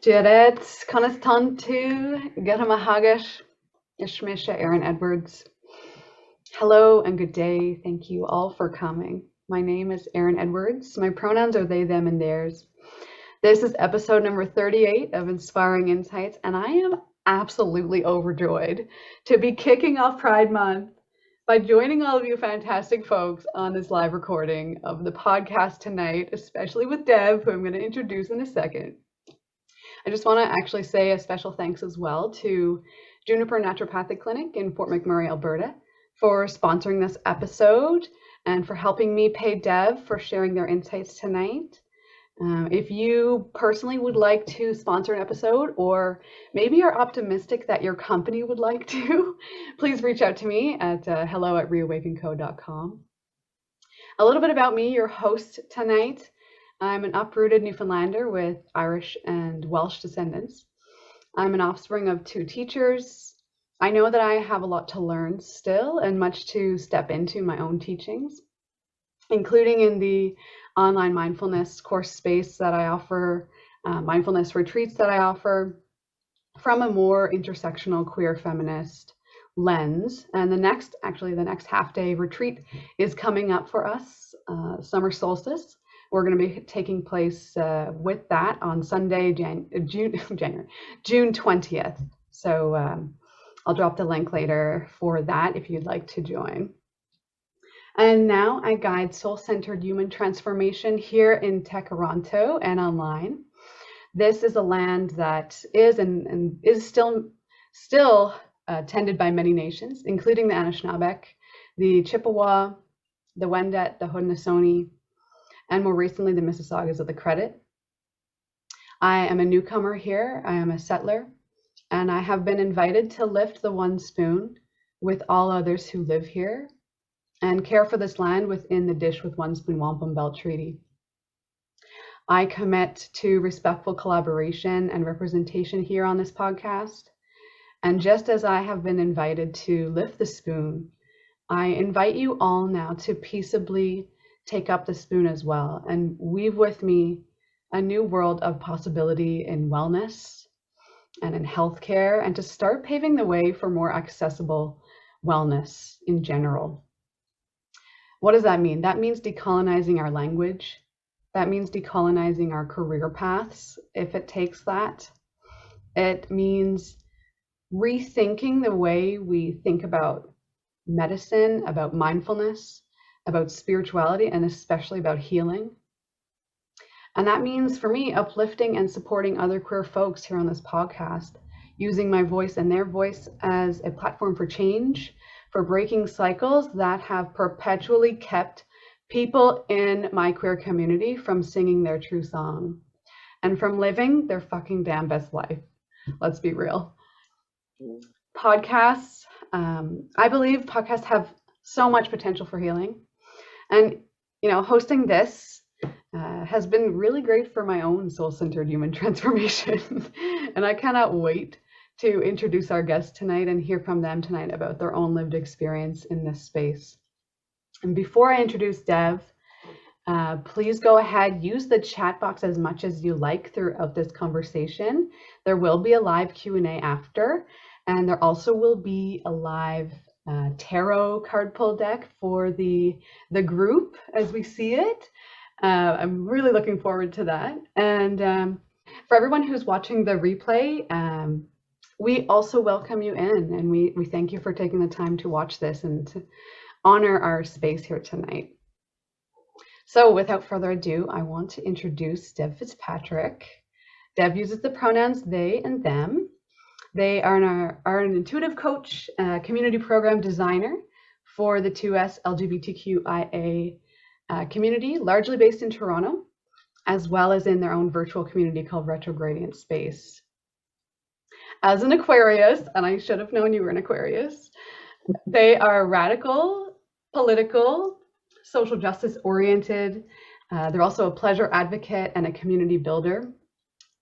Jared Conastantu, Geramahagish, Ishmisha Aaron Edwards. Hello and good day. Thank you all for coming. My name is Aaron Edwards. My pronouns are they, them, and theirs. This is episode number 38 of Inspiring Insights, and I am absolutely overjoyed to be kicking off Pride Month by joining all of you fantastic folks on this live recording of the podcast tonight, especially with Deb, who I'm going to introduce in a second. I just want to actually say a special thanks as well to Juniper Naturopathic Clinic in Fort McMurray, Alberta, for sponsoring this episode and for helping me pay Dev for sharing their insights tonight. If you personally would like to sponsor an episode, or maybe you're optimistic that your company would like to, please reach out to me at hello@reawakenco.com. A little bit about me, your host tonight. I'm an uprooted Newfoundlander with Irish and Welsh descendants. I'm an offspring of 2 teachers. I know that I have a lot to learn still and much to step into my own teachings, including in the online mindfulness course space that I offer, mindfulness retreats that I offer from a more intersectional queer feminist lens. And the next half-day retreat is coming up for us, summer solstice. We're going to be taking place with that on Sunday, June 20th. So I'll drop the link later for that if you'd like to join. And now I guide soul-centered human transformation here in Tekaronto and online. This is a land that is and is still tended by many nations, including the Anishinaabeg, the Chippewa, the Wendat, the Haudenosaunee, and more recently, the Mississaugas of the Credit. I am a newcomer here. I am a settler, and I have been invited to lift the one spoon with all others who live here and care for this land within the Dish with One Spoon Wampum Belt Treaty. I commit to respectful collaboration and representation here on this podcast. And just as I have been invited to lift the spoon, I invite you all now to peaceably take up the spoon as well and weave with me a new world of possibility in wellness and in healthcare, and to start paving the way for more accessible wellness in general. What does that mean? That means decolonizing our language. That means decolonizing our career paths, if it takes that. It means rethinking the way we think about medicine, about mindfulness, about spirituality, and especially about healing. And that means, for me, uplifting and supporting other queer folks here on this podcast, using my voice and their voice as a platform for change, for breaking cycles that have perpetually kept people in my queer community from singing their true song and from living their fucking damn best life. Let's be real. Podcasts, I believe podcasts have so much potential for healing. And, hosting this has been really great for my own soul-centered human transformation. And I cannot wait to introduce our guests tonight and hear from them tonight about their own lived experience in this space. And before I introduce Dev, please go ahead, use the chat box as much as you like throughout this conversation. There will be a live Q&A after, and there also will be a live tarot card pull deck for the group as we see it. I'm really looking forward to that. And for everyone who's watching the replay, we also welcome you in, and we thank you for taking the time to watch this and to honor our space here tonight. So without further ado, I want to introduce Deb Fitzpatrick. Deb uses the pronouns they and them. They are an intuitive coach, community program designer for the 2S LGBTQIA community, largely based in Toronto, as well as in their own virtual community called Retrogradient Space. As an Aquarius, and I should have known you were an Aquarius, they are radical, political, social justice oriented. They're also a pleasure advocate and a community builder.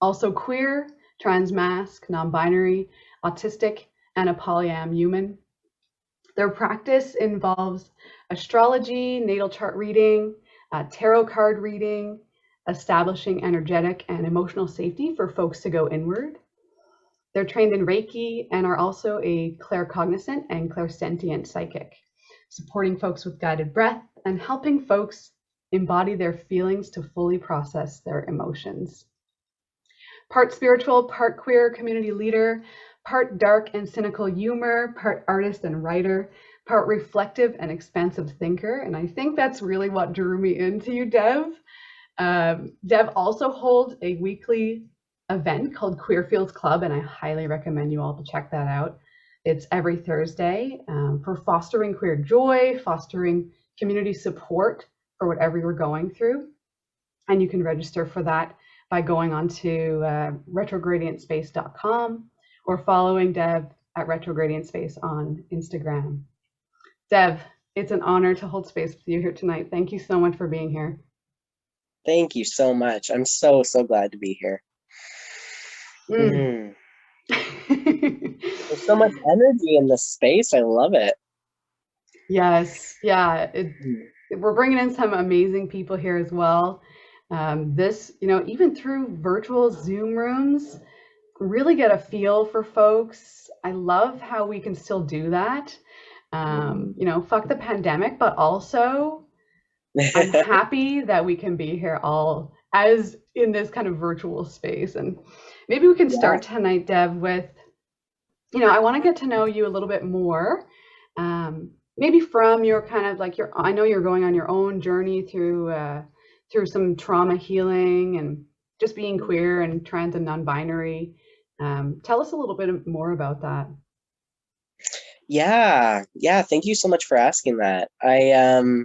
Also queer, trans, masc, non-binary, autistic, and a polyam human. Their practice involves astrology, natal chart reading, tarot card reading, establishing energetic and emotional safety for folks to go inward. They're trained in Reiki and are also a claircognizant and clairsentient psychic, supporting folks with guided breath and helping folks embody their feelings to fully process their emotions. Part spiritual, part queer community leader, part dark and cynical humor, part artist and writer, part reflective and expansive thinker. And I think that's really what drew me into you, Dev. Dev also holds a weekly event called Queer Fields Club, and I highly recommend you all to check that out. It's every Thursday for fostering queer joy, fostering community support for whatever you're going through. And you can register for that by going on to retrogradientspace.com or following Dev at Retrogradient Space on Instagram. Dev, it's an honor to hold space with you here tonight. Thank you so much for being here. Thank you so much. I'm so glad to be here. There's so much energy in this space. I love it. Yes, yeah. We're bringing in some amazing people here as well. This, even through virtual Zoom rooms, really get a feel for folks. I love how we can still do that. Fuck the pandemic, but also I'm happy that we can be here all as in this kind of virtual space. And maybe we can start tonight, Dev, with, I want to get to know you a little bit more. Maybe from your kind of like I know you're going on your own journey through some trauma healing and just being queer and trans and non-binary. Tell us a little bit more about that. Yeah. Thank you so much for asking that. I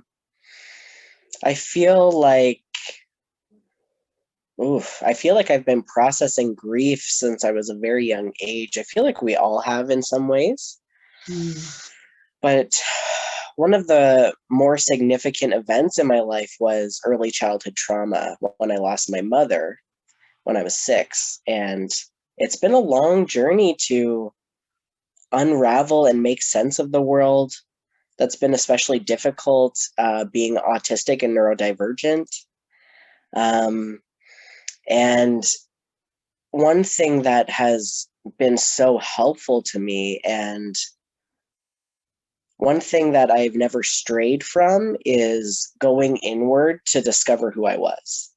feel like I've been processing grief since I was a very young age. I feel like we all have in some ways. But one of the more significant events in my life was early childhood trauma when I lost my mother when I was 6. And it's been a long journey to unravel and make sense of the world. That's been especially difficult being autistic and neurodivergent. And one thing that has been so helpful to me, and one thing that I've never strayed from, is going inward to discover who I was.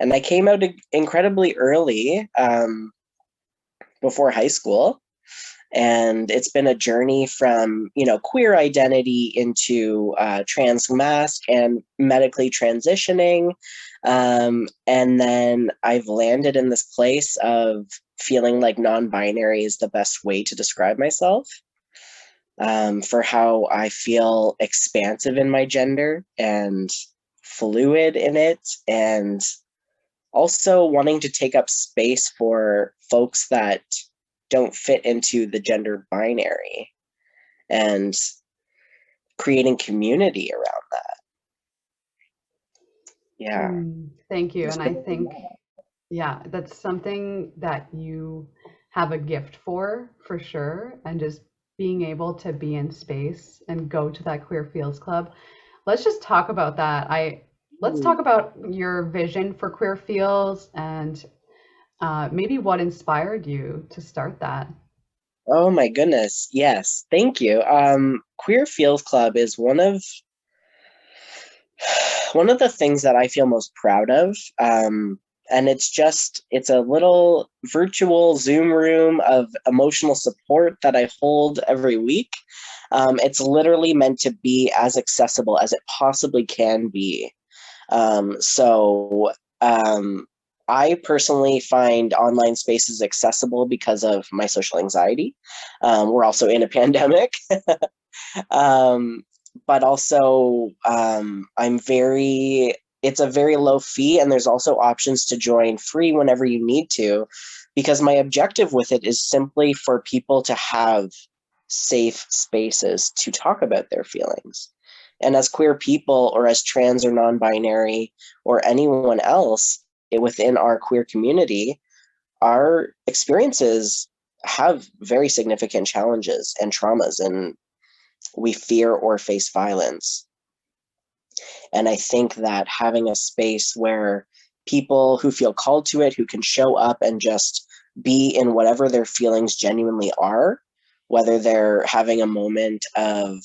And I came out incredibly early, before high school. And it's been a journey from, queer identity into trans masc and medically transitioning. And then I've landed in this place of feeling like non-binary is the best way to describe myself, for how I feel expansive in my gender and fluid in it, and also wanting to take up space for folks that don't fit into the gender binary and creating community around that. Yeah. Thank you. And I think, that's something that you have a gift for sure. And just being able to be in space and go to that Queer Fields Club. Let's just talk about that. Let's talk about your vision for Queer Fields and maybe what inspired you to start that. Oh my goodness. Yes. Thank you. Queer Fields Club is one of the things that I feel most proud of. And it's a little virtual Zoom room of emotional support that I hold every week. It's literally meant to be as accessible as it possibly can be. I personally find online spaces accessible because of my social anxiety. We're also in a pandemic. But also, it's a very low fee, and there's also options to join free whenever you need to, because my objective with it is simply for people to have safe spaces to talk about their feelings. And as queer people, or as trans or non-binary, or anyone else within our queer community, our experiences have very significant challenges and traumas, and we fear or face violence. And I think that having a space where people who feel called to it, who can show up and just be in whatever their feelings genuinely are, whether they're having a moment of,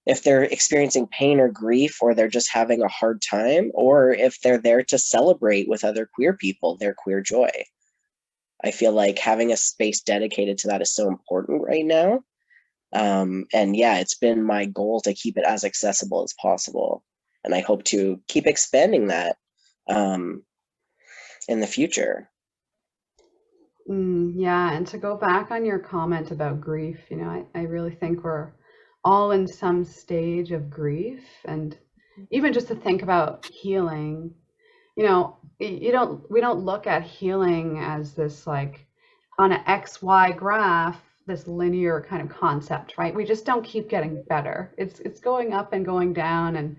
if they're experiencing pain or grief, or they're just having a hard time, or if they're there to celebrate with other queer people, their queer joy. I feel like having a space dedicated to that is so important right now. And yeah, it's been my goal to keep it as accessible as possible. And I hope to keep expanding that in the future. Yeah, and to go back on your comment about grief, I really think we're all in some stage of grief. And even just to think about healing, we don't look at healing as this like on an XY graph, this linear kind of concept, right? We just don't keep getting better. It's going up and going down. And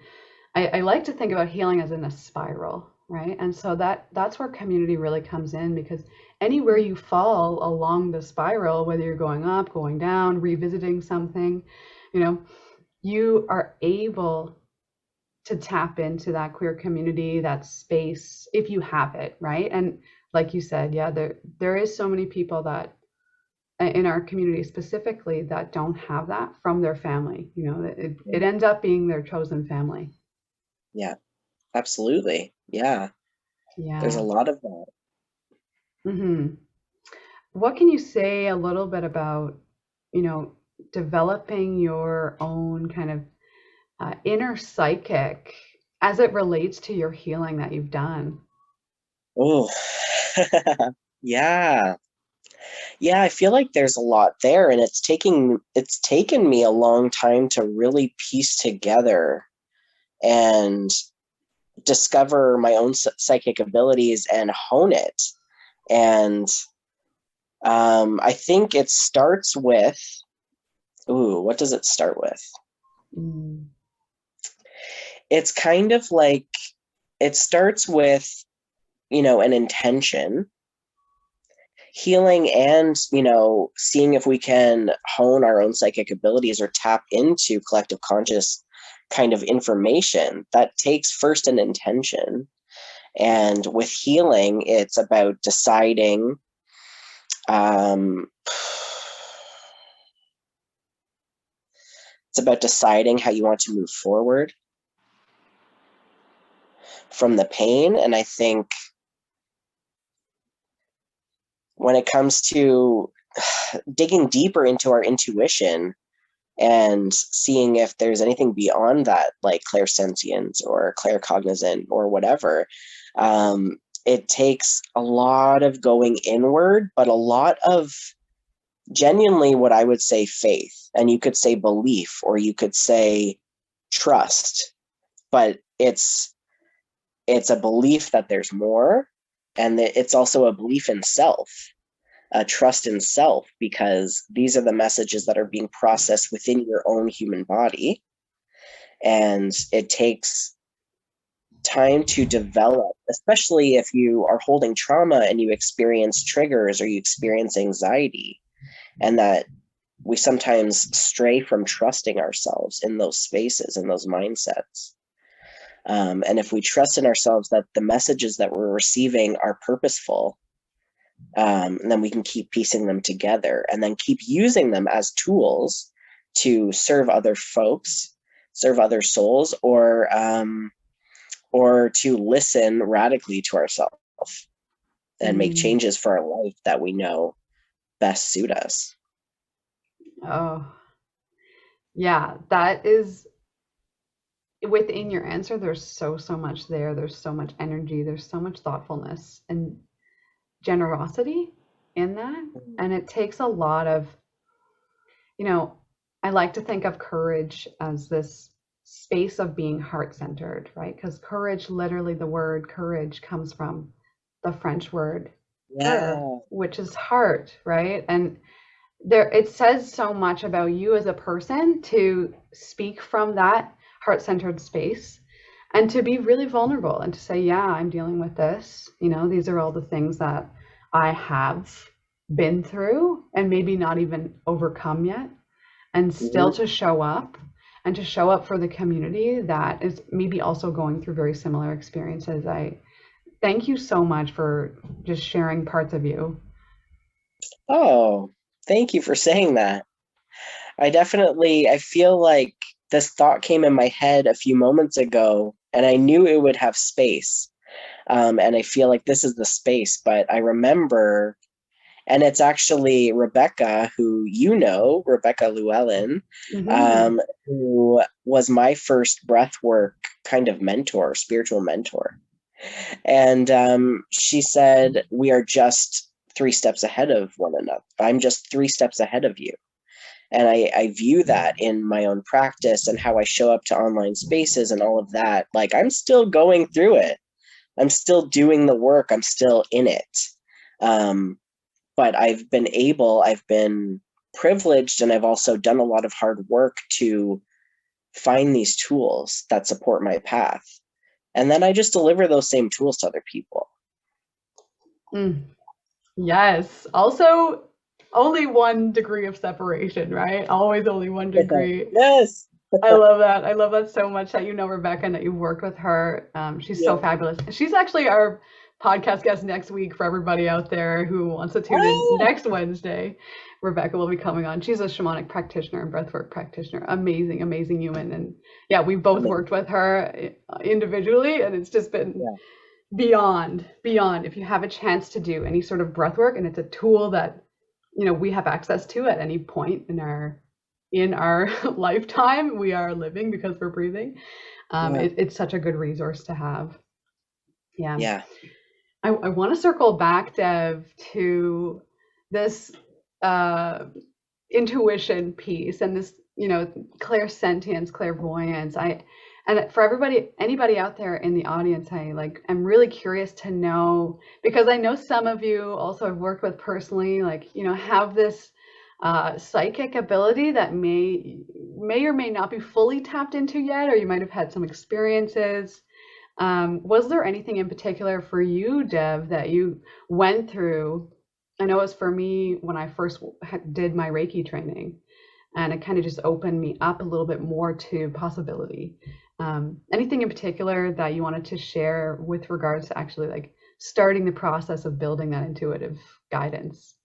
I like to think about healing as in a spiral, right? And so that's where community really comes in, because anywhere you fall along the spiral, whether you're going up, going down, revisiting something, you are able to tap into that queer community, that space, if you have it, right? And like you said, yeah, there is so many people that in our community specifically that don't have that from their family. It ends up being their chosen family. Yeah, absolutely. Yeah, there's a Yeah. lot of that. hmm What can you say a little bit about, developing your own kind of inner psychic as it relates to your healing that you've done? Oh, yeah. Yeah, I feel like there's a lot there, and it's taken me a long time to really piece together and discover my own psychic abilities and hone it. And I think it starts with, what does it start with? Mm. It's kind of like, it starts with, an intention, healing, and, seeing if we can hone our own psychic abilities or tap into collective conscious kind of information. That takes first an intention. And with healing, it's about deciding, how you want to move forward from the pain. And I think when it comes to digging deeper into our intuition and seeing if there's anything beyond that, like clairsentience or claircognizant or whatever, it takes a lot of going inward, but a lot of genuinely what I would say faith, and you could say belief, or you could say trust, but it's a belief that there's more, and it's also a belief in self, a trust in self, because these are the messages that are being processed within your own human body, and it takes time to develop, especially if you are holding trauma and you experience triggers or you experience anxiety, and that we sometimes stray from trusting ourselves in those spaces, in those mindsets. And if we trust in ourselves that the messages that we're receiving are purposeful, then we can keep piecing them together and then keep using them as tools to serve other folks, serve other souls, or to listen radically to ourselves and make Mm. changes for our life that we know best suit us. Oh, yeah, that is within your answer. There's so much there. There's so much energy. There's so much thoughtfulness and generosity in that. And it takes a lot of, you know, I like to think of courage as this space of being heart centered, right? Because courage, literally, the word courage comes from the French word cœur, Yeah. which is heart, right? And there, it says so much about you as a person to speak from that heart centered space and to be really vulnerable and to say, yeah, I'm dealing with this. These are all the things that I have been through and maybe not even overcome yet, and still Mhm. to show up and to show up for the community that is maybe also going through very similar experiences. I thank you so much for just sharing parts of you. Oh, thank you for saying that. I feel like this thought came in my head a few moments ago, and I knew it would have space. And I feel like this is the space, but I remember, and it's actually Rebecca, who you know, Rebecca Llewellyn, Mm-hmm. who was my first breathwork kind of mentor, spiritual mentor. And she said, we are just 3 steps ahead of one another. I'm just 3 steps ahead of you. And I view that in my own practice and how I show up to online spaces and all of that. Like, I'm still going through it. I'm still doing the work. I'm still in it. But I've been privileged, and I've also done a lot of hard work to find these tools that support my path. And then I just deliver those same tools to other people. Mm. Yes. Also, only 1 degree of separation, right? Always only 1 degree. Yes. I love that. I love that so much that you know Rebecca and that you've worked with her. She's so Yep. fabulous. She's actually our podcast guest next week for everybody out there who wants to tune in Ah, next Wednesday. Rebecca will be coming on. She's a shamanic practitioner and breathwork practitioner. Amazing, amazing human. And yeah, we've both worked with her individually, and it's just been yeah. beyond. If you have a chance to do any sort of breathwork, and it's a tool that we have access to at any point in our lifetime we are living because we're breathing. Yeah. It's such a good resource to have. Yeah. Yeah. I want to circle back, Dev, to this uh, intuition piece and this, clairsentience, clairvoyance. And for anybody out there in the audience, I'm really curious to know, because I know some of you also have worked with personally, have this psychic ability that may or may not be fully tapped into yet, or you might have had some experiences. Was there anything in particular for you, Dev, that you went through? I know it was for me when I first did my Reiki training, and it kind of just opened me up a little bit more to possibility. Anything in particular that you wanted to share with regards to actually starting the process of building that intuitive guidance?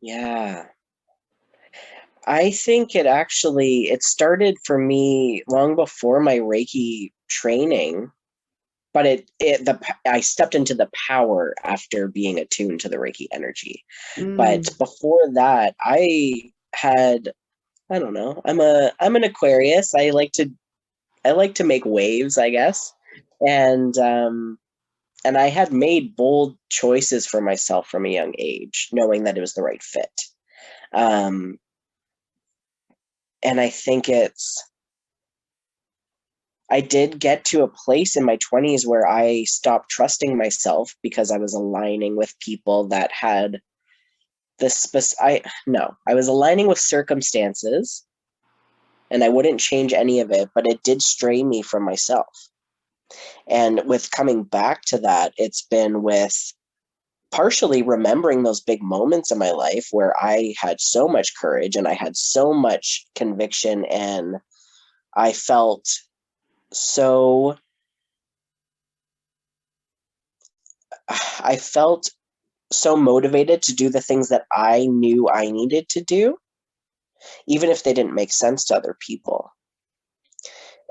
Yeah. I think it started for me long before my Reiki training, but I stepped into the power after being attuned to the Reiki energy. But Mm, before that, I don't know. I'm an Aquarius. I like to make waves, I guess. And I had made bold choices for myself from a young age, knowing that it was the right fit. Um, and I did get to a place in my 20s where I stopped trusting myself because I was aligning with people that had I was aligning with circumstances, and I wouldn't change any of it, but it did stray me from myself. And with coming back to that, it's been with partially remembering those big moments in my life where I had so much courage and I had so much conviction, and I felt so I felt so motivated to do the things that I knew I needed to do, even if they didn't make sense to other people.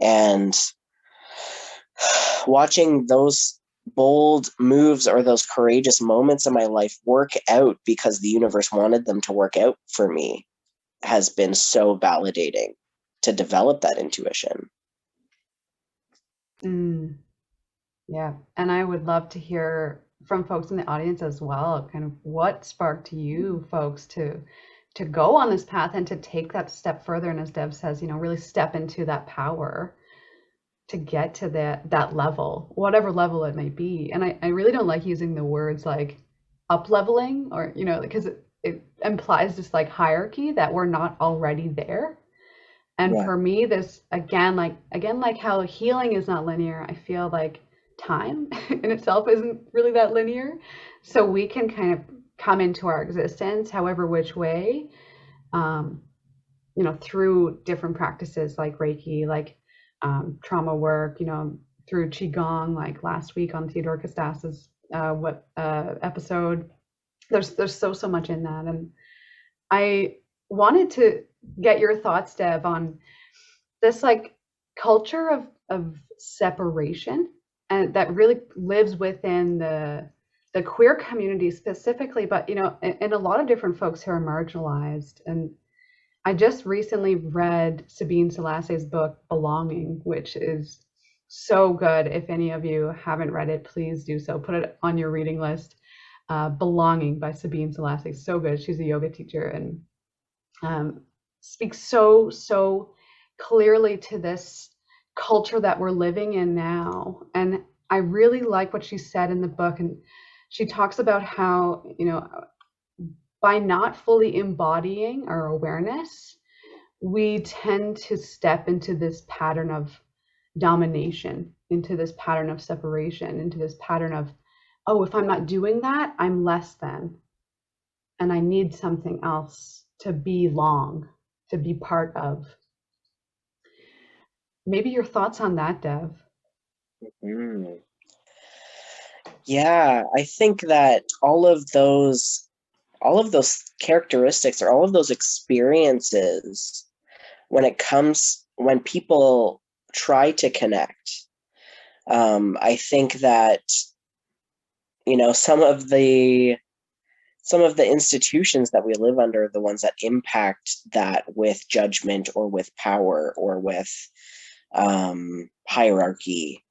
And watching those bold moves or those courageous moments in my life work out because the universe wanted them to work out for me has been so validating to develop that intuition. mm, yeah. And I would love to hear from folks in the audience as well, kind of what sparked you folks to go on this path and to take that step further. And as Deb says, really step into that power to get to that level, whatever level it may be. And I really don't like using the words like up leveling, or because it implies this hierarchy that we're not already there. And Yeah. for me, this again, like how healing is not linear, I feel like time in itself isn't really that linear. So we can kind of come into our existence however which way, um, through different practices like Reiki, like trauma work, through Qigong, like last week on Theodore Costas's episode. There's so much in that. And I wanted to get your thoughts, Deb, on this like culture of separation, and that really lives within the queer community specifically, but in a lot of different folks who are marginalized. And I just recently read Sabine Selassie's book Belonging, which is so good. If any of you haven't read it, please do so. Put it on your reading list. Belonging by Sabine Selassie, so good. She's a yoga teacher, and speaks so clearly to this culture that we're living in now. And I really like what she said in the book, and she talks about how by not fully embodying our awareness, we tend to step into this pattern of domination, into this pattern of separation, into this pattern of, oh, if I'm not doing that, I'm less than, and I need something else to belong, to be part of. Maybe your thoughts on that, Dev? Mm. Yeah, I think that all of those characteristics or all of those experiences, when people try to connect, I think that some of the institutions that we live under are the ones that impact that with judgment or with power or with hierarchy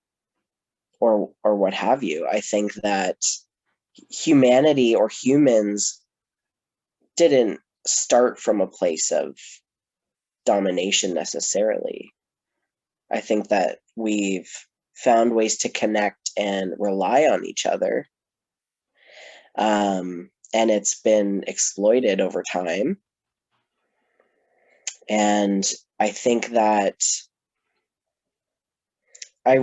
or what have you. I think that humanity or humans didn't start from a place of domination necessarily. I think that we've found ways to connect and rely on each other. And it's been exploited over time. And I think that I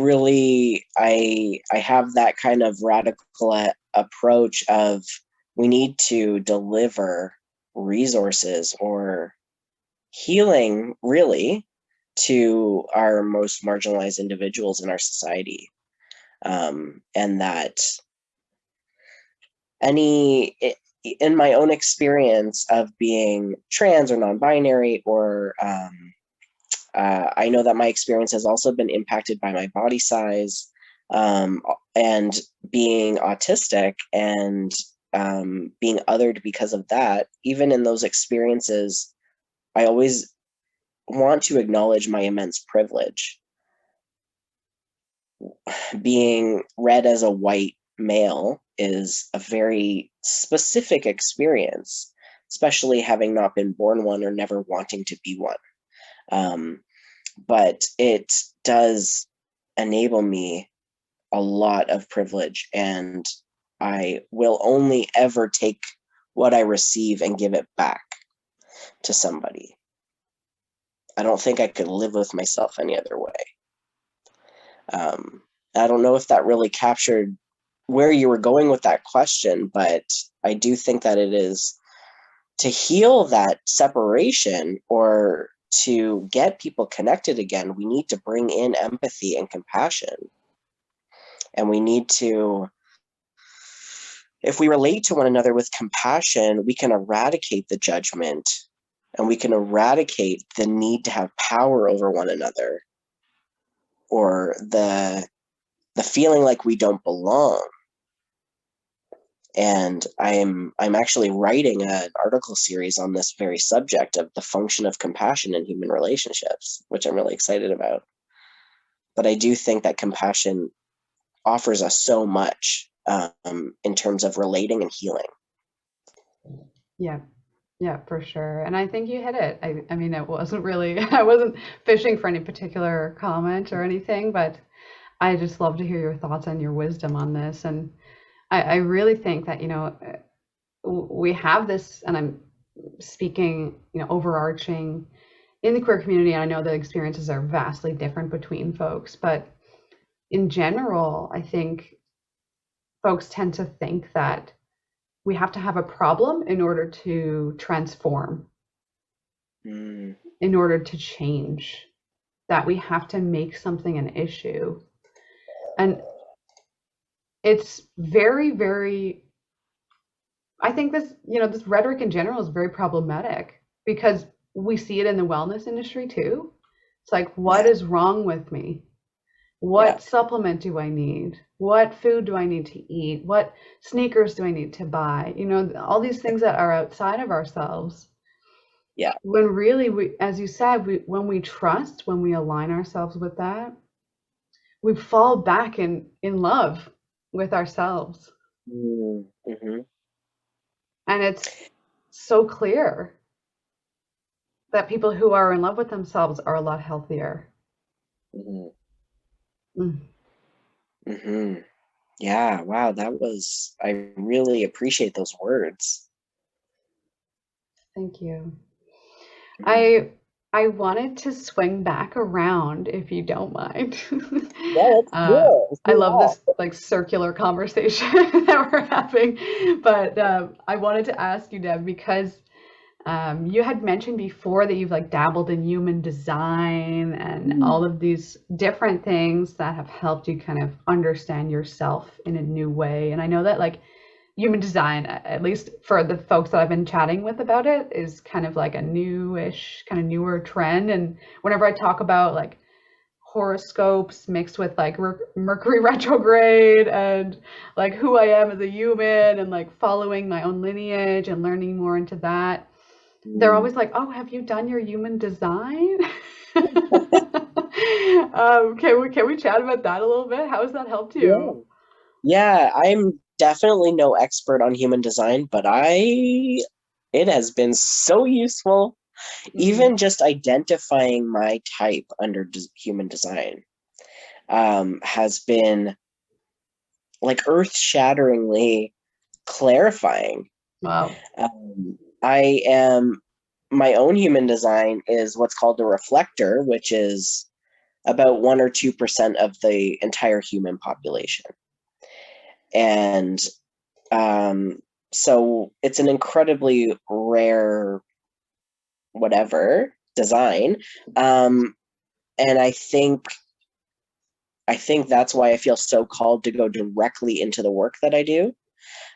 have that kind of radical approach of, we need to deliver resources or healing, really, to our most marginalized individuals in our society. And that in my own experience of being trans or non-binary, or I know that my experience has also been impacted by my body size, and being autistic, and being othered because of that. Even in those experiences, I always want to acknowledge my immense privilege. Being read as a white male is a very specific experience, especially having not been born one or never wanting to be one. But it does enable me a lot of privilege, and I will only ever take what I receive and give it back to somebody. I don't think I could live with myself any other way. I don't know if that really captured where you were going with that question, but I do think that it is to heal that separation, or to get people connected again. We need to bring in empathy and compassion. And we need to, if we relate to one another with compassion, we can eradicate the judgment, and we can eradicate the need to have power over one another, or the feeling like we don't belong. And I'm actually writing an article series on this very subject of the function of compassion in human relationships, which I'm really excited about. But I do think that compassion offers us so much in terms of relating and healing. Yeah, for sure. And I think you hit it. I mean, it wasn't really, I wasn't fishing for any particular comment or anything, but I just love to hear your thoughts and your wisdom on this. And I really think that, we have this, and I'm speaking, overarching in the queer community. And I know the experiences are vastly different between folks, but in general, I think folks tend to think that we have to have a problem in order to transform. Mm. in order to change, that we have to make something an issue. And it's very, very, I think this, this rhetoric in general is very problematic because we see it in the wellness industry too. It's like, what Yeah, is wrong with me? yeah, What supplement do I need? What food do I need to eat? What sneakers do I need to buy? All these things that are outside of ourselves. yeah. When really, as you said, when we trust, when we align ourselves with that, we fall back in love with ourselves. Mm-hmm. And it's so clear that people who are in love with themselves are a lot healthier. Mm-hmm. Mm, Mm-hmm. Yeah, wow, I really appreciate those words. thank you. Mm. I I wanted to swing back around if you don't mind. Yeah, let's do it. I love Yeah. this like circular conversation that we're having, but I wanted to ask you, Deb, because you had mentioned before that you've like dabbled in human design and all Mm. of these different things that have helped you kind of understand yourself in a new way. And I know that like human design, at least for the folks that I've been chatting with about it, is kind of like a newish, kind of newer trend. And whenever I talk about like horoscopes mixed with like Mercury retrograde and like who I am as a human and like following my own lineage and learning more into that, they're Mm. always like, "Oh, have you done your human design?" Can we chat about that a little bit? How has that helped Yeah. you? Yeah, I'm definitely no expert on human design, but it has been so useful. Mm, Even just identifying my type under human design has been like earth-shatteringly clarifying. wow. I am My own human design is what's called a reflector, which is about 1 or 2% of the entire human population. And um, so it's an incredibly rare, whatever, design. Um, and I think that's why I feel so called to go directly into the work that I do,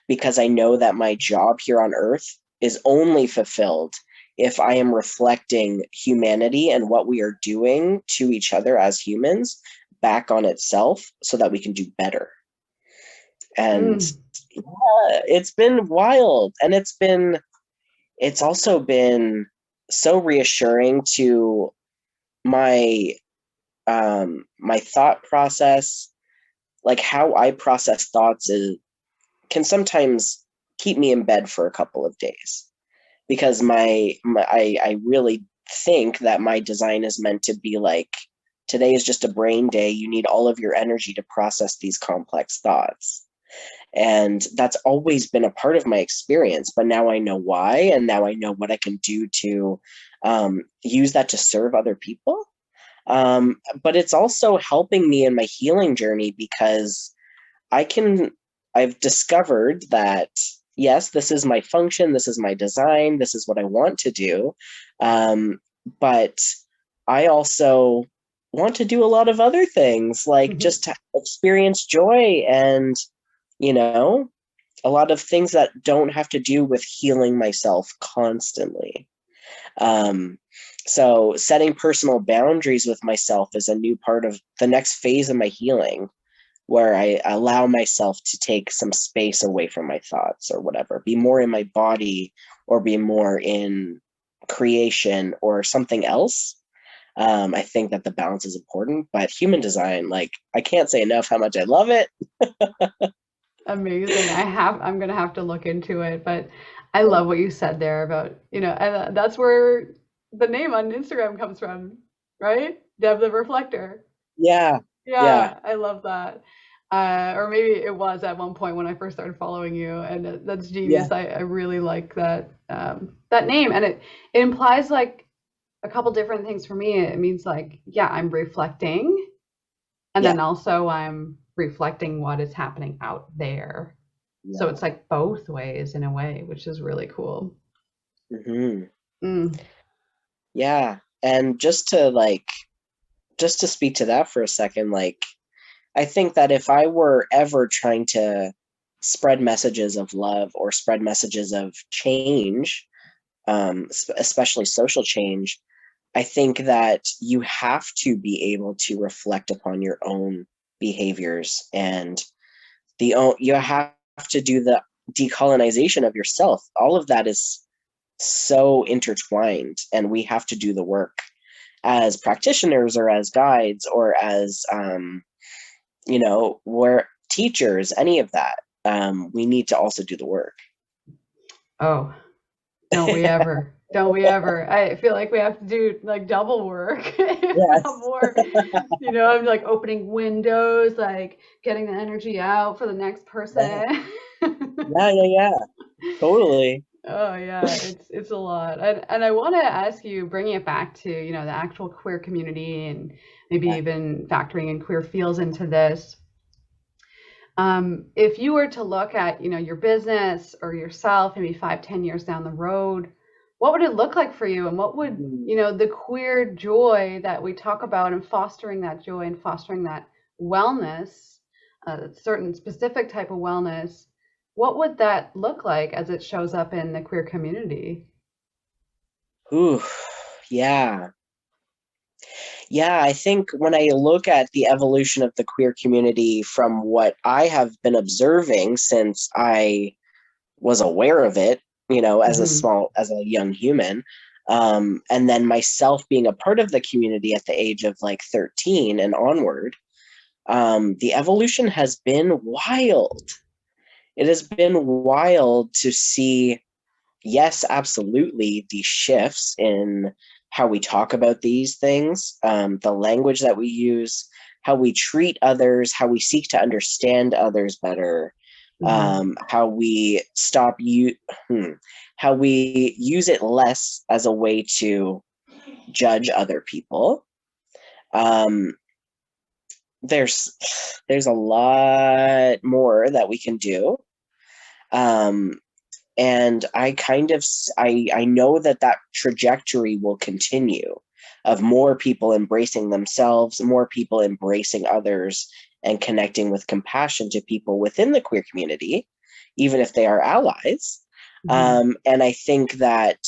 because I know that my job here on Earth is only fulfilled if I am reflecting humanity and what we are doing to each other as humans back on itself so that we can do better. And Mm, yeah, it's been wild. And it's also been so reassuring to my my thought process, like how I process thoughts can sometimes keep me in bed for a couple of days because I really think that my design is meant to be like, today is just a brain day. You need all of your energy to process these complex thoughts. And that's always been a part of my experience. But now I know why. And now I know what I can do to use that to serve other people. But it's also helping me in my healing journey because I can, I've discovered that, yes, this is my function, this is my design, this is what I want to do. But I also want to do a lot of other things, like mhm, just to experience joy and, you know, a lot of things that don't have to do with healing myself constantly. Um, so setting personal boundaries with myself is a new part of the next phase of my healing, where I allow myself to take some space away from my thoughts or whatever, be more in my body or be more in creation or something else. I think that the balance is important, but human design, like, I can't say enough how much I love it. amazing. I'm gonna have to look into it, but I love what you said there about, and that's where the name on Instagram comes from, right? Deb the Reflector. Yeah, yeah, Yeah, I love that. Or maybe it was at one point when I first started following you, and that's yeah, genius. I really like that name, and it implies like a couple different things for me. It means like, yeah, I'm reflecting, and yeah, then also I'm reflecting what is happening out there. So yeah. it's like both ways in a way, which is really cool. Hmm. Mm. Yeah. And just to speak to that for a second, like, I think that if I were ever trying to spread messages of love or spread messages of change, especially social change, I think that you have to be able to reflect upon your own behaviors, and you have to do the decolonization of yourself. All of that is so intertwined, and we have to do the work as practitioners or as guides or as we're teachers, any of that. We need to also do the work. Oh, don't we ever? Don't we ever? I feel like we have to do like double work, if not Yes. more. I'm like opening windows, like getting the energy out for the next Yeah. person. Yeah. Totally. Oh yeah, it's a lot. And I want to ask you, bringing it back to, the actual queer community and maybe Yeah. even factoring in queer feels into this. If you were to look at, your business or yourself, maybe 5, 10 years down the road, what would it look like for you? And what would, Mm. the queer joy that we talk about and fostering that joy and fostering that wellness, a certain specific type of wellness, what would that look like as it shows up in the queer community? Ooh, yeah. Yeah, I think when I look at the evolution of the queer community from what I have been observing since I was aware of it, Hmm. as a young human, and then myself being a part of the community at the age of like 13 and onward, the evolution has been wild. It has been wild to see, yes, absolutely, the shifts in how we talk about these things, the language that we use, how we treat others, how we seek to understand others better, Hmm. how we how we use it less as a way to judge other people. Um, there's there's a lot more that we can do. Um, and I know that that trajectory will continue, of more people embracing themselves, more people embracing others, and connecting with compassion to people within the queer community, even if they are allies. Hmm. And I think that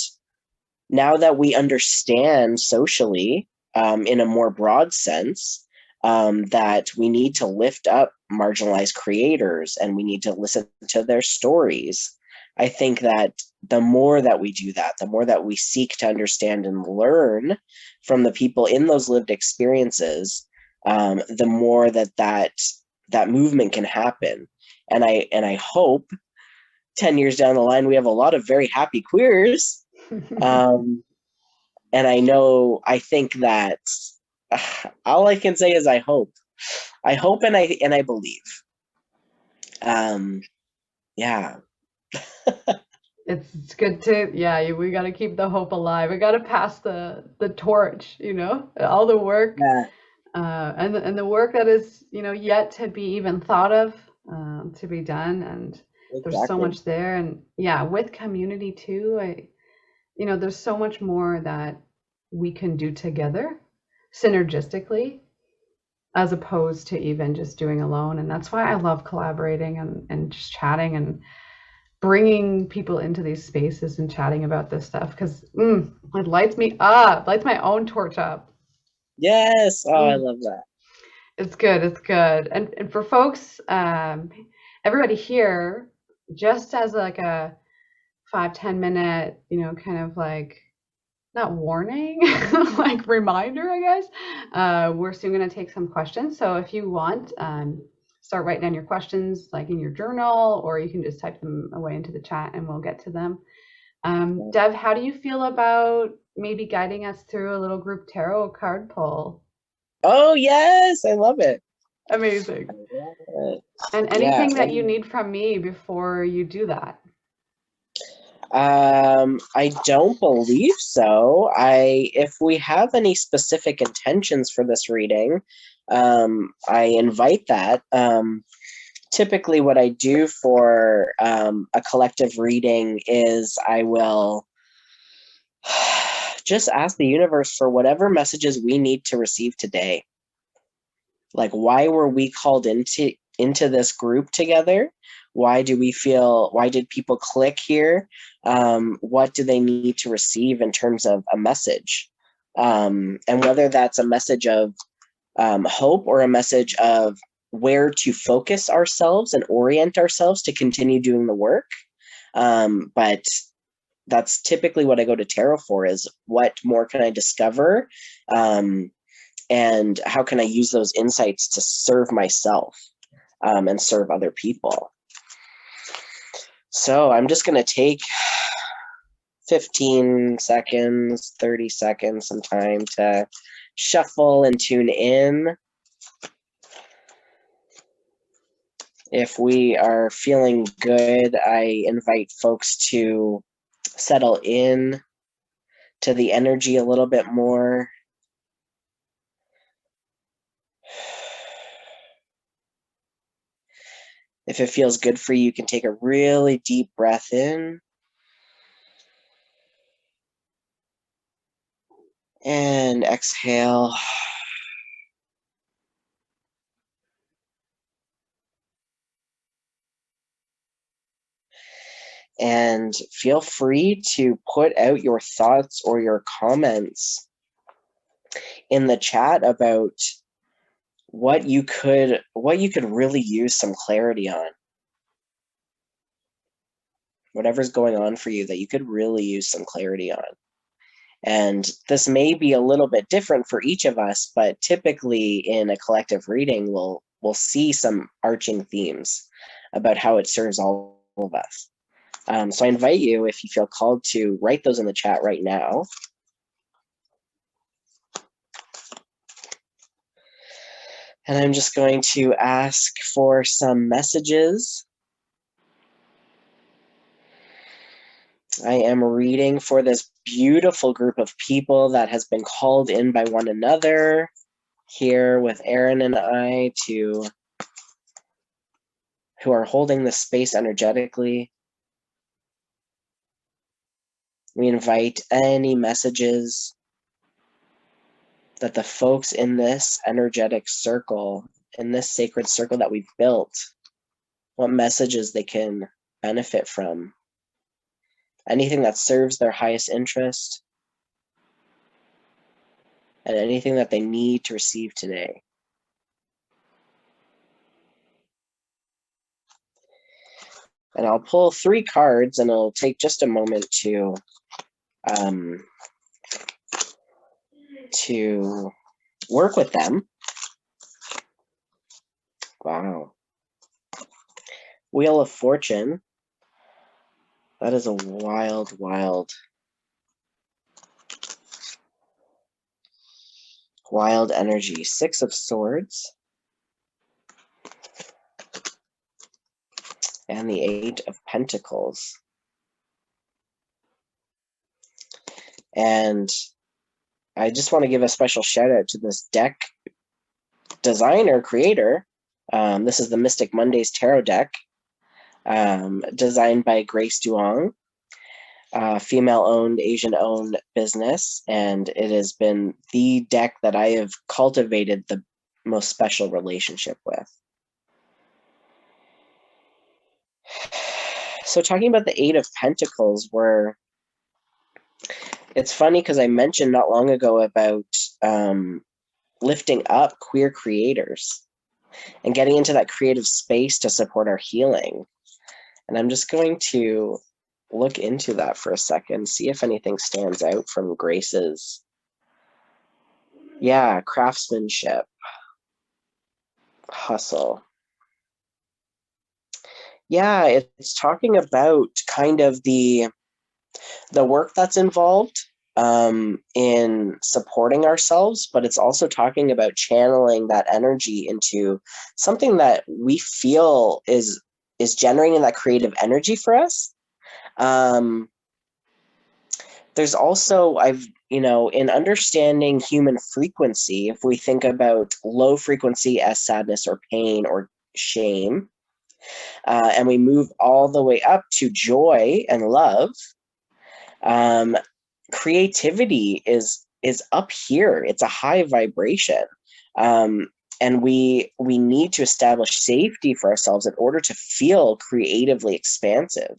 now that we understand socially, in a more broad sense, that we need to lift up marginalized creators and we need to listen to their stories. I think that the more that we do that, the more that we seek to understand and learn from the people in those lived experiences, the more that movement can happen. And I hope 10 years down the line we have a lot of very happy queers. Um, and I think that all I can say is I hope, and I believe. Um, yeah, It's good to, yeah, we got to keep the hope alive. We got to pass the torch, all the work, yeah, and the work that is, yet to be even thought of, to be done. And there's so exactly. much there. And yeah, with community too, there's so much more that we can do together synergistically, as opposed to even just doing alone. And that's why I love collaborating and just chatting and bringing people into these spaces and chatting about this stuff, because it lights me up, lights my own torch up. Yes. Oh, I Mm, love that. it's good. It's good. And for folks, everybody here, just as like a 5, 10 minute, kind of like, not warning, like reminder, I guess. We're soon going to take some questions. So if you want, start writing down your questions like in your journal, or you can just type them away into the chat and we'll get to them. Dev, how do you feel about maybe guiding us through a little group tarot card pull? Oh, yes, I love it. I Amazing. love it. And Yeah. anything that you need from me before you do that? I don't believe so. If we have any specific intentions for this reading, I invite that. Typically what I do for a collective reading is I will just ask the universe for whatever messages we need to receive today. Like, why were we called into this group together? Why did people click here? What do they need to receive in terms of a message? And whether that's a message of hope or a message of where to focus ourselves and orient ourselves to continue doing the work. But that's typically what I go to tarot for, is what more can I discover? And how can I use those insights to serve myself and serve other people? So I'm just going to take 15 seconds, 30 seconds, some time to shuffle and tune in. If we are feeling good, I invite folks to settle in to the energy a little bit more. If it feels good for you, you can take a really deep breath in. And exhale. And feel free to put out your thoughts or your comments in the chat about what you could really use some clarity on. Whatever's going on for you that you could really use some clarity on. And this may be a little bit different for each of us, but typically in a collective reading, we'll see some arching themes about how it serves all of us. So I invite you, if you feel called, to write those in the chat right now. And I'm just going to ask for some messages. I am reading for this beautiful group of people that has been called in by one another here with Erin and I, who are holding the space energetically. We invite any messages that the folks in this energetic circle, in this sacred circle that we've built, what messages they can benefit from. Anything that serves their highest interest, and anything that they need to receive today. And I'll pull 3 cards, and it'll take just a moment to work with them. Wow. Wheel of Fortune. That is a wild, wild energy. 6 of Swords. And the 8 of Pentacles. And I just want to give a special shout out to this deck designer, creator. This is the Mystic Mondays Tarot deck, designed by Grace Duong, female-owned, Asian-owned business. And it has been the deck that I have cultivated the most special relationship with. So talking about the 8 of Pentacles, it's funny because I mentioned not long ago about lifting up queer creators and getting into that creative space to support our healing. And I'm just going to look into that for a second, see if anything stands out from Grace's. Yeah, craftsmanship, hustle. Yeah, it's talking about kind of the work that's involved in supporting ourselves, but it's also talking about channeling that energy into something that we feel is generating that creative energy for us. There's also, in understanding human frequency, if we think about low frequency as sadness or pain or shame, and we move all the way up to joy and love, creativity is up here. It's a high vibration. And we need to establish safety for ourselves in order to feel creatively expansive.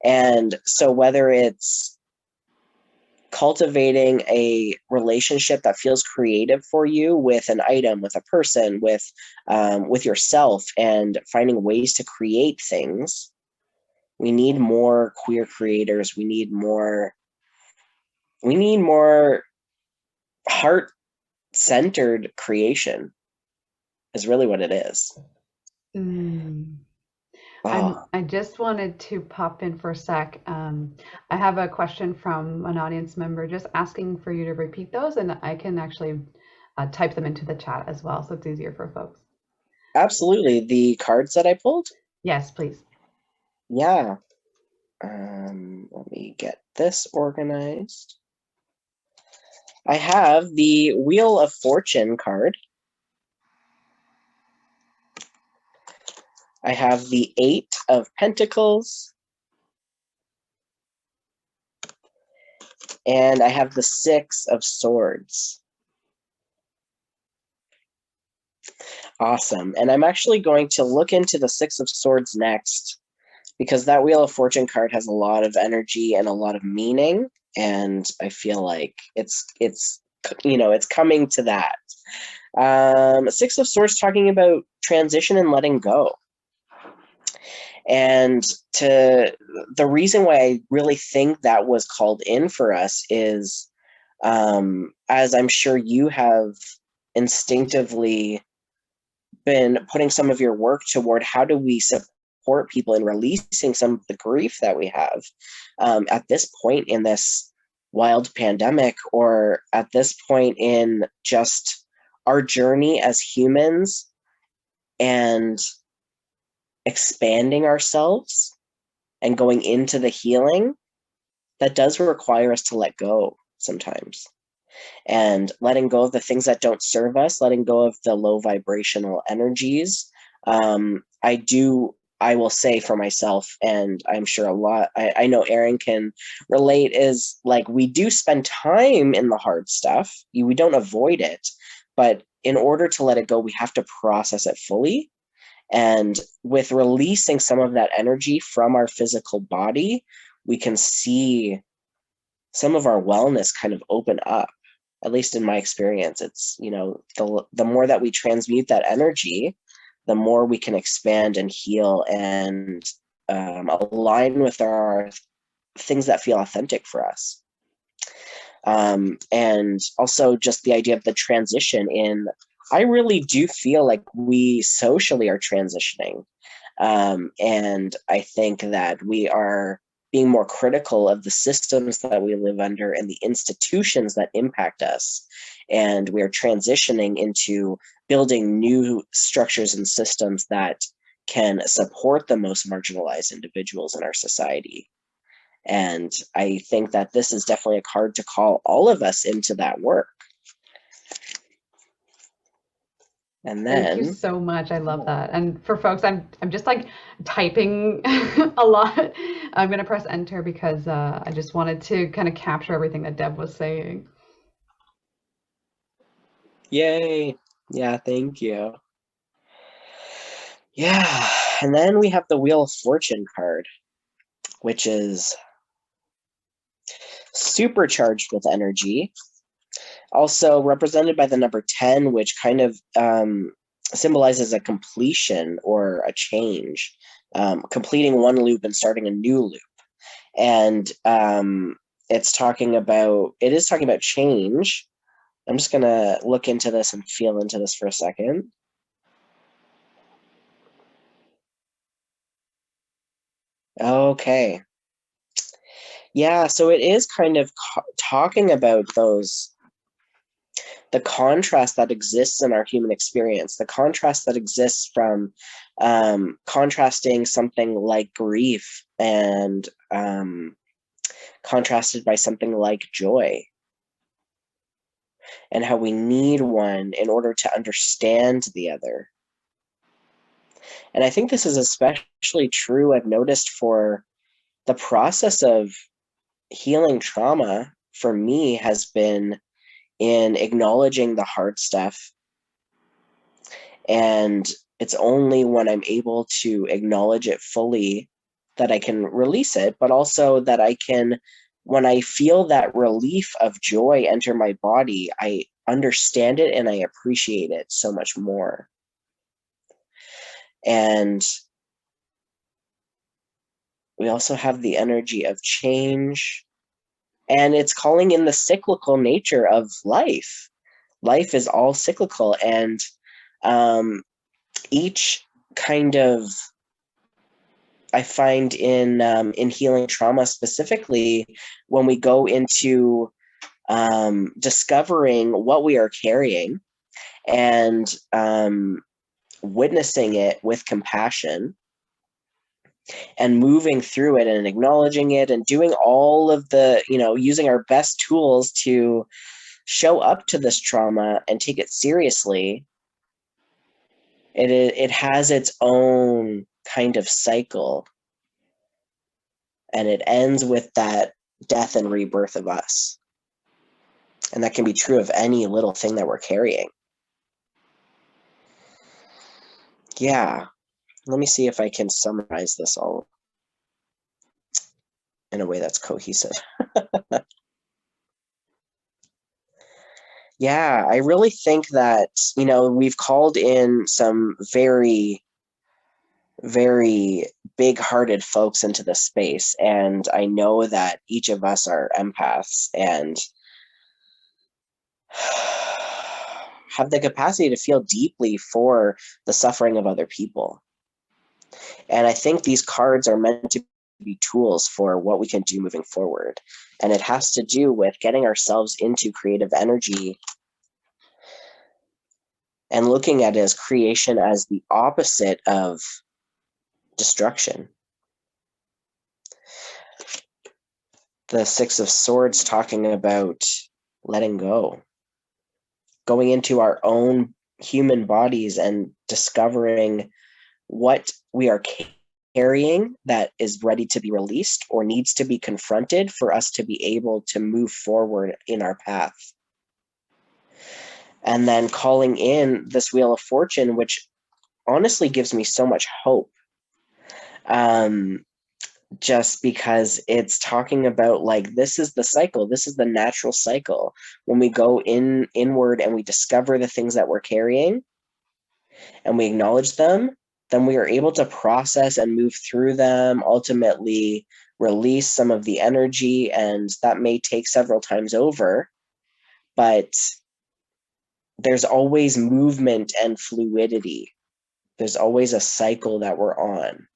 And so whether it's cultivating a relationship that feels creative for you with an item, with a person, with yourself, and finding ways to create things, we need more queer creators. We need more heart-centered creation is really what it is. Mm. Oh, I just wanted to pop in for a sec. I have a question from an audience member just asking for you to repeat those, and I can actually type them into the chat as well, so it's easier for folks. absolutely. The cards that I pulled? Yes, please. Yeah. Let me get this organized. I have the Wheel of Fortune card. I have the Eight of Pentacles. And I have the Six of Swords. Awesome. And I'm actually going to look into the Six of Swords next, because that Wheel of Fortune card has a lot of energy and a lot of meaning. And I feel like it's coming to that. Six of Swords talking about transition and letting go. And the reason why I really think that was called in for us is, as I'm sure you have instinctively been putting some of your work toward, how do we support people in releasing some of the grief that we have at this point in this wild pandemic, or at this point in just our journey as humans and expanding ourselves and going into the healing. That does require us to let go sometimes, and letting go of the things that don't serve us, letting go of the low vibrational energies. I will say for myself, and I'm sure I know Erin can relate, is like, we do spend time in the hard stuff. We don't avoid it, but in order to let it go, we have to process it fully. And with releasing some of that energy from our physical body, we can see some of our wellness kind of open up. At least in my experience, it's, the more that we transmute that energy, the more we can expand and heal and align with our things that feel authentic for us. And also just the idea of the transition in, I really do feel like we socially are transitioning. And I think that we are being more critical of the systems that we live under and the institutions that impact us. And we are transitioning into building new structures and systems that can support the most marginalized individuals in our society. And I think that this is definitely a card to call all of us into that work. And then, thank you so much. I love that. And for folks, I'm just like typing a lot. I'm gonna press enter because I just wanted to kind of capture everything that Deb was saying. yay. Yeah, thank you. Yeah. And then we have the Wheel of Fortune card, which is supercharged with energy. Also represented by the number 10, which kind of symbolizes a completion or a change, completing one loop and starting a new loop. And it is talking about change. I'm just going to look into this and feel into this for a second. Okay. Yeah, so it is kind of talking about the contrast that exists in our human experience, the contrast that exists from contrasting something like grief and contrasted by something like joy, and how we need one in order to understand the other. And I think this is especially true, I've noticed, for the process of healing trauma for me has been in acknowledging the hard stuff. And it's only when I'm able to acknowledge it fully that I can release it, but also that I can, when I feel that relief of joy enter my body, I understand it and I appreciate it so much more. And we also have the energy of change, and it's calling in the cyclical nature of life. Life is all cyclical, and each kind of, I find in healing trauma specifically, when we go into discovering what we are carrying and witnessing it with compassion and moving through it and acknowledging it and doing all of the, using our best tools to show up to this trauma and take it seriously, it has its own kind of cycle, and it ends with that death and rebirth of us. And that can be true of any little thing that we're carrying. Yeah. Let me see if I can summarize this all in a way that's cohesive. Yeah, I really think that, we've called in some very, very big-hearted folks into this space, and I know that each of us are empaths and have the capacity to feel deeply for the suffering of other people. And I think these cards are meant to be tools for what we can do moving forward. And it has to do with getting ourselves into creative energy and looking at it as creation as the opposite of destruction. The Six of Swords talking about letting go, going into our own human bodies and discovering what we are carrying that is ready to be released or needs to be confronted for us to be able to move forward in our path. And then calling in this Wheel of Fortune, which honestly gives me so much hope. Just because it's talking about, like, this is the cycle, this is the natural cycle. When we go inward and we discover the things that we're carrying and we acknowledge them, then we are able to process and move through them, ultimately release some of the energy, and that may take several times over, but there's always movement and fluidity. There's always a cycle that we're on.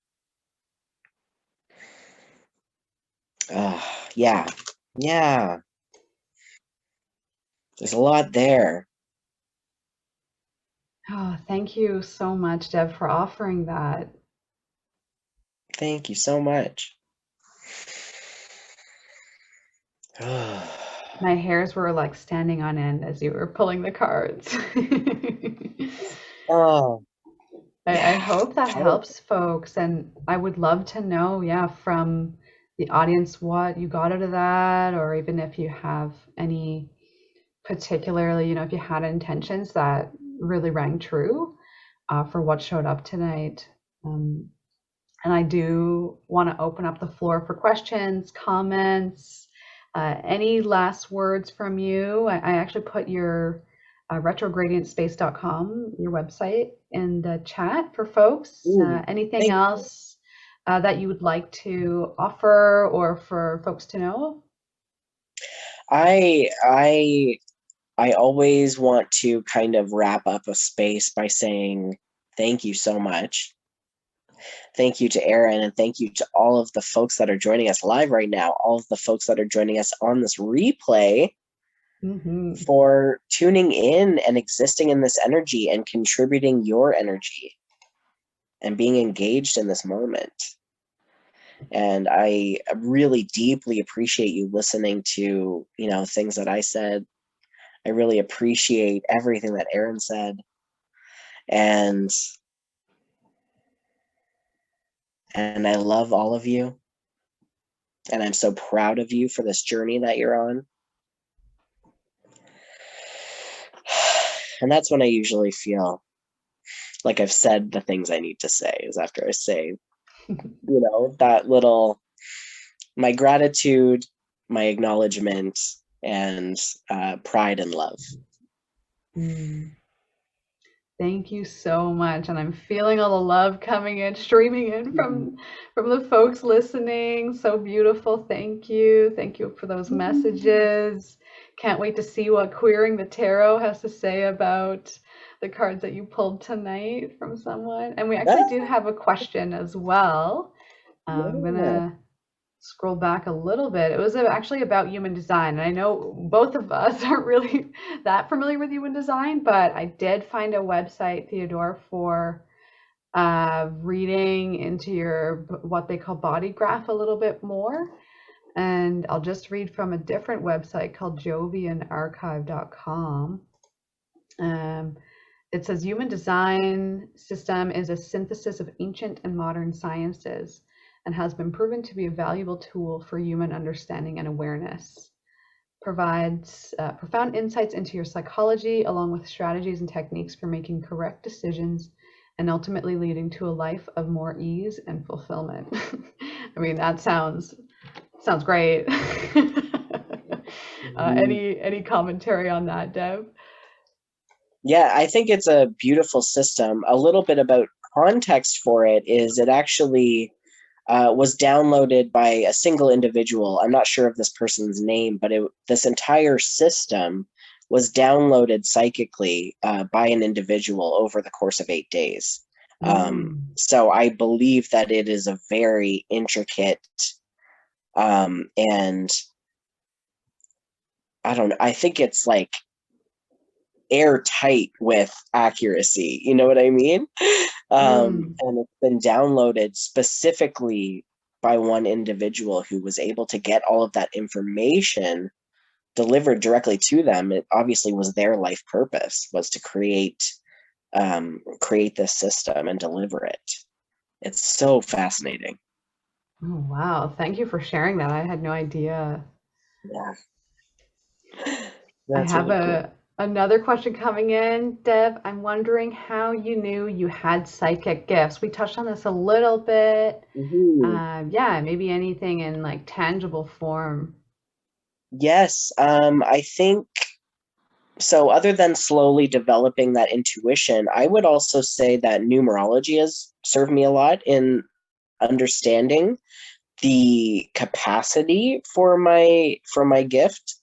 Yeah. There's a lot there. Oh, thank you so much, Deb, for offering that. Thank you so much. My hairs were like standing on end as you were pulling the cards. Oh, I yeah. hope that helps folks, and I would love to know, yeah, from the audience what you got out of that, or even if you have any particularly, if you had intentions that really rang true for what showed up tonight. And I do want to open up the floor for questions, comments, any last words from you. I actually put your retrogradientspace.com, your website, in the chat for folks. Anything else that you would like to offer or for folks to know? I always want to kind of wrap up a space by saying thank you so much. Thank you to Erin, and thank you to all of the folks that are joining us live right now, all of the folks that are joining us on this replay, for tuning in and existing in this energy and contributing your energy and being engaged in this moment. And I really deeply appreciate you listening to, things that I said. I really appreciate everything that Erin said. And I love all of you. And I'm so proud of you for this journey that you're on. And that's when I usually feel like I've said the things I need to say, is after I say, that little, my gratitude, my acknowledgement, and pride and love. Thank you so much, and I'm feeling all the love coming in, streaming in from the folks listening. So beautiful. Thank you for those messages. Can't wait to see what Queering the Tarot has to say about the cards that you pulled tonight from someone. And we actually do have a question as well. I'm gonna scroll back a little bit. It was actually about human design. And I know both of us aren't really that familiar with human design, but I did find a website, Theodore, for reading into your what they call body graph a little bit more. And I'll just read from a different website called jovianarchive.com. It says human design system is a synthesis of ancient and modern sciences and has been proven to be a valuable tool for human understanding and awareness. Provides profound insights into your psychology, along with strategies and techniques for making correct decisions and ultimately leading to a life of more ease and fulfillment. I mean, that sounds great. Any commentary on that, Deb? Yeah, I think it's a beautiful system. A little bit about context for it is it actually was downloaded by a single individual. I'm not sure of this person's name, but this entire system was downloaded psychically by an individual over the course of 8 days. So I believe that it is a very intricate and I think it's like airtight with accuracy. You know what I mean? And it's been downloaded specifically by one individual who was able to get all of that information delivered directly to them. It obviously was their life purpose, was to create this system and deliver it. It's so fascinating. Oh, wow. Thank you for sharing that. I had no idea. Yeah. I have another question coming in, Deb. I'm wondering how you knew you had psychic gifts. We touched on this a little bit. Yeah, maybe anything in like tangible form. Yes, I think so. Other than slowly developing that intuition, I would also say that numerology has served me a lot in understanding the capacity for my gift.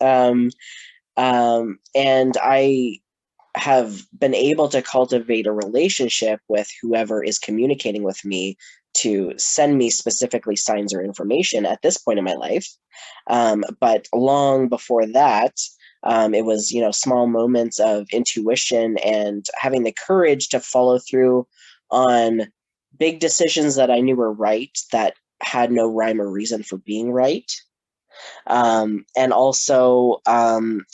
And I have been able to cultivate a relationship with whoever is communicating with me to send me specifically signs or information at this point in my life. But long before that, it was, small moments of intuition and having the courage to follow through on big decisions that I knew were right, that had no rhyme or reason for being right. And also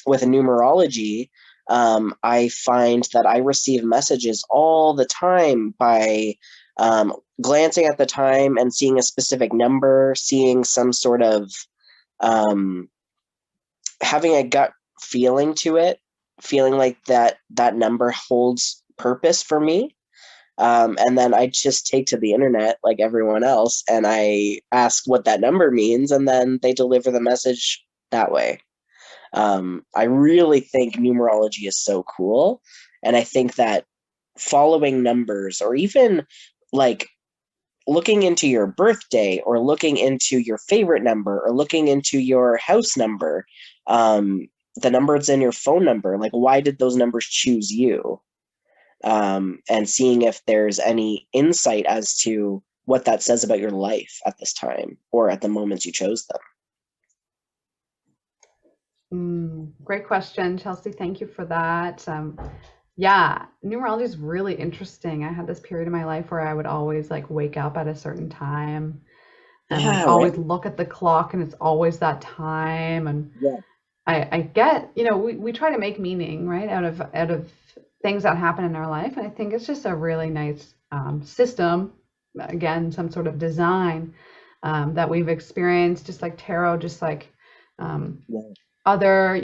with numerology, I find that I receive messages all the time by glancing at the time and seeing a specific number, seeing some sort of having a gut feeling to it, feeling like that number holds purpose for me. And then I just take to the internet like everyone else and I ask what that number means, and then they deliver the message that way. I really think numerology is so cool. And I think that following numbers, or even like looking into your birthday, or looking into your favorite number, or looking into your house number, the numbers in your phone number, like why did those numbers choose you? And seeing if there's any insight as to what that says about your life at this time or at the moments you chose them. Great question, Chelsea. Thank you for that. Yeah, numerology is really interesting. I had this period in my life where I would always like wake up at a certain time and always look at the clock, and it's always that time. And I get, we try to make meaning, right, out of things that happen in our life. And I think it's just a really nice system, again, some sort of design. that we've experienced, just like tarot, just like Yeah. other,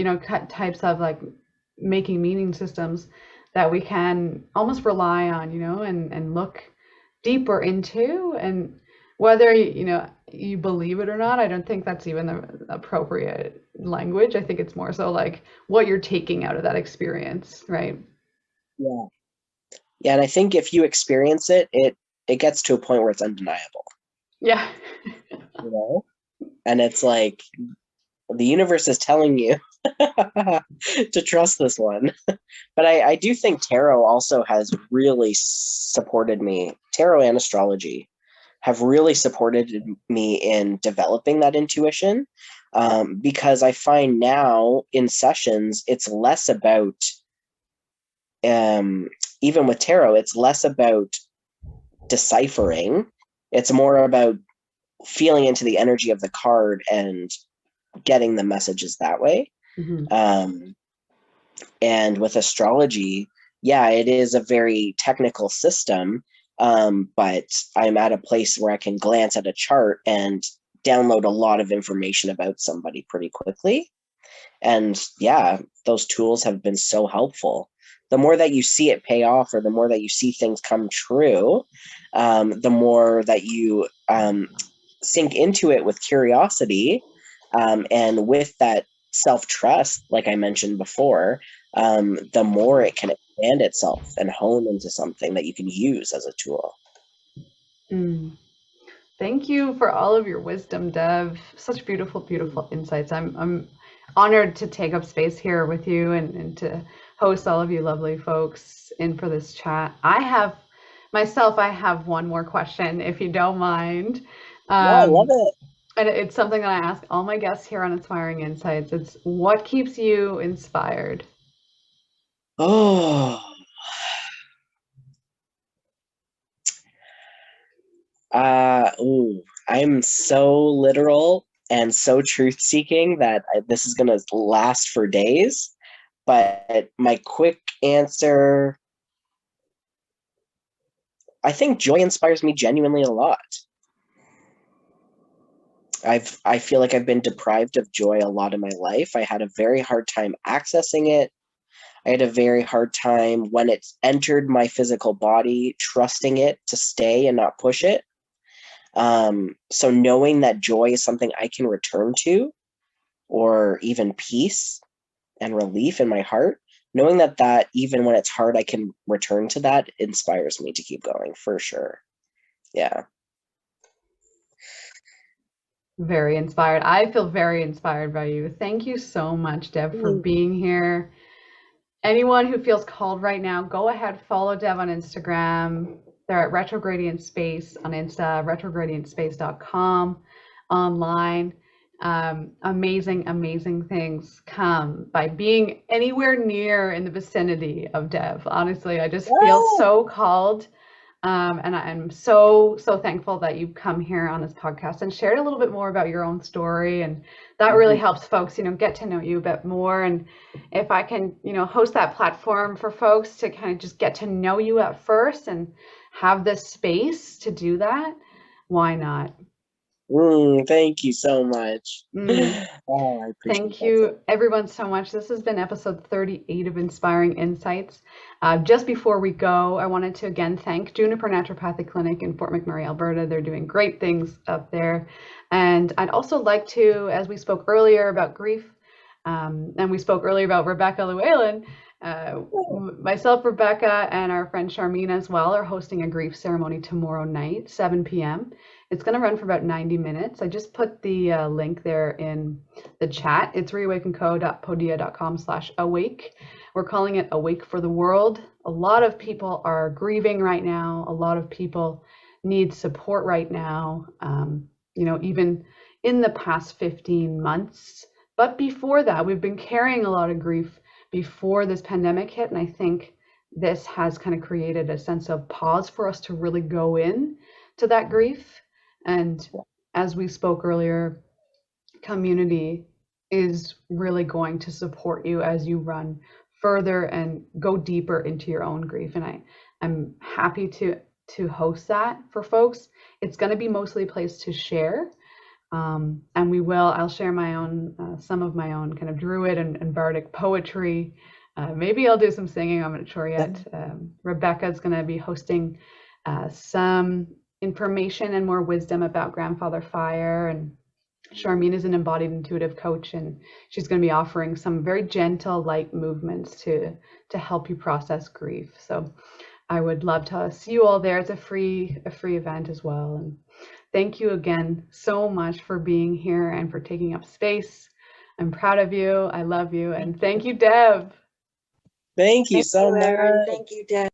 types of like making meaning systems that we can almost rely on, and look deeper into. And whether, you believe it or not, I don't think that's even the appropriate language. I think it's more so like what you're taking out of that experience, right? Yeah. Yeah, and I think if you experience it, it gets to a point where it's undeniable, Yeah. you know? And it's like the universe is telling you to trust this one. But I do think tarot also has really supported me. Tarot and astrology have really supported me in developing that intuition, because I find now in sessions, it's less about, even with tarot, it's less about deciphering. It's more about feeling into the energy of the card and getting the messages that way. Mhm. And with astrology, yeah, it is a very technical system, but I'm at a place where I can glance at a chart and download a lot of information about somebody pretty quickly. And yeah, those tools have been so helpful. The more that you see it pay off, or the more that you see things come true, the more that you sink into it with curiosity, and with that self-trust, like I mentioned before, the more it can expand itself and hone into something that you can use as a tool. Mm. Thank you for all of your wisdom, Dev. Such beautiful, beautiful insights. I'm honored to take up space here with you, and to host all of you lovely folks in for this chat. I have one more question, if you don't mind. Yeah, I love Um, it. and it's something that I ask all my guests here on Inspiring Insights. It's what keeps you inspired? Oh, ooh, I'm so literal and so truth seeking that this is going to last for days. But my quick answer, I think joy inspires me genuinely a lot. I feel like I've been deprived of joy a lot in my life. I had a very hard time accessing it. I had a very hard time when it entered my physical body, trusting it to stay and not push it. So knowing that joy is something I can return to, or even peace and relief in my heart, knowing that even when it's hard, I can return to that, inspires me to keep going for sure. Yeah. Very inspired. I feel very inspired by you. Thank you so much, Deb, for being here. Anyone who feels called right now, go ahead, follow Deb on Instagram. They're at Retrogradient Space on Insta, retrogradientspace.com, online. Amazing, amazing things come by being anywhere near in the vicinity of Deb. Honestly, I just feel so called. And I'm so, so thankful that you've come here on this podcast and shared a little bit more about your own story. And that really helps folks, get to know you a bit more. And if I can, host that platform for folks to kind of just get to know you at first and have this space to do that, why not? Thank you so much. Mm. Oh, I appreciate Thank that. you, everyone, so much. This has been episode 38 of Inspiring Insights. Just before we go, I wanted to again thank Juniper Naturopathic Clinic in Fort McMurray, Alberta. They're doing great things up there. And I'd also like to, as we spoke earlier about grief, and we spoke earlier about Rebecca Llewellyn, myself, Rebecca, and our friend Charmina as well are hosting a grief ceremony tomorrow night, 7 p.m. It's going to run for about 90 minutes. I just put the link there in the chat. It's reawakenco.podia.com/awake. We're calling it Awake for the World. A lot of people are grieving right now. A lot of people need support right now, even in the past 15 months. But before that, we've been carrying a lot of grief before this pandemic hit. And I think this has kind of created a sense of pause for us to really go in to that grief. And as we spoke earlier, community is really going to support you as you run further and go deeper into your own grief. And I'm happy to to host that for folks. It's going to be mostly a place to share. And I'll share my own, some of my own kind of druid and bardic poetry. Maybe I'll do some singing. I'm not sure yet. Rebecca's going to be hosting some information and more wisdom about Grandfather Fire, and Charmaine is an embodied intuitive coach, and she's going to be offering some very gentle, light movements to help you process grief. So I would love to see you all there. It's a free event as well. And thank you again so much for being here and for taking up space. I'm proud of you. I love you. And thank you, Deb. Thank you so much. Thank you, Deb.